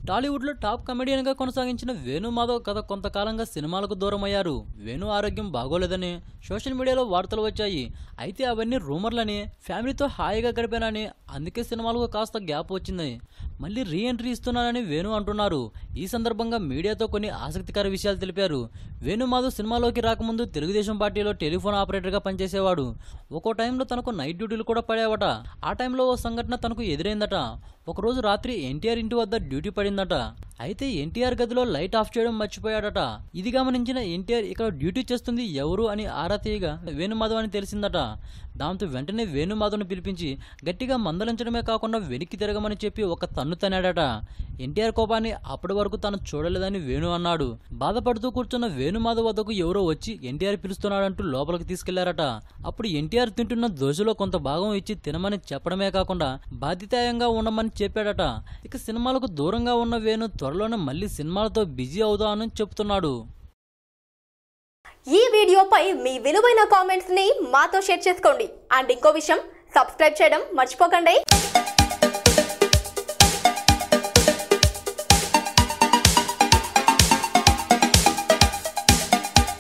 టాలీవుడ్లో టాప్ కమెడియన్గా కొనసాగించిన వేణు మాధవ్ గత కొంతకాలంగా సినిమాలకు దూరం అయ్యారు. వేణు ఆరోగ్యం బాగోలేదని సోషల్ మీడియాలో వార్తలు వచ్చాయి. అయితే అవన్నీ రూమర్లని, ఫ్యామిలీతో హాయిగా గడిపానని, అందుకే సినిమాలకు కాస్త గ్యాప్ వచ్చింది. మళ్ళీ రీ ఎంట్రీ ఇస్తున్నానని వేణు అంటున్నారు. ఈ సందర్భంగా మీడియాతో కొన్ని ఆసక్తికర విషయాలు తెలిపారు. వేణు మాధవ్ సినిమాలోకి రాకముందు తెలుగుదేశం పార్టీలో టెలిఫోన్ ఆపరేటర్గా పనిచేసేవాడు. ఒక్కో టైంలో తనకు నైట్ డ్యూటీలు కూడా పడేవట. ఆ టైంలో ఓ సంఘటన తనకు ఎదురైందట. ఒకరోజు రాత్రి ఎన్టీఆర్ ఇంటి వద్ద డ్యూటీ పడిందట. అయితే ఎన్టీఆర్ గదిలో లైట్ ఆఫ్ చేయడం మర్చిపోయాడట. ఇది గమనించిన ఎన్టీఆర్ ఇక్కడ డ్యూటీ చేస్తుంది ఎవరు అని ఆరా తీయగా వేణుమాధవ్ అని తెలిసిందట. దాంతో వెంటనే వేణుమాధవ్ను పిలిపించి గట్టిగా మందలించడమే కాకుండా వెనక్కి తిరగమని చెప్పి ఒక తన్ను తన్నాడట. ఎన్టీఆర్ కోపాన్ని అప్పటి వరకు తాను చూడలేదని వేణు అన్నాడు. బాధపడుతూ కూర్చున్న వేణుమాధవ్ వద్దకు ఎవరో వచ్చి ఎన్టీఆర్ పిలుస్తున్నాడంటూ లోపలికి తీసుకెళ్లారట. అప్పుడు ఎన్టీఆర్ తింటున్న దోశలో కొంత భాగం ఇచ్చి తినమని చెప్పడమే కాకుండా బాధ్యతాయంగా ఉండమని చెప్పాడట. ఇక సినిమాలకు దూరంగా ఉన్న వేణు త్వరలోనే మళ్ళీ సినిమాలతో బిజీ అవుదామని చెప్తున్నాడు. ఈ వీడియోపై మీ విలువైన కామెంట్స్ ని మాతో షేర్ చేసుకోండి. అండ్ ఇంకో విషయం, సబ్స్క్రైబ్ చేయడం మర్చిపోకండి.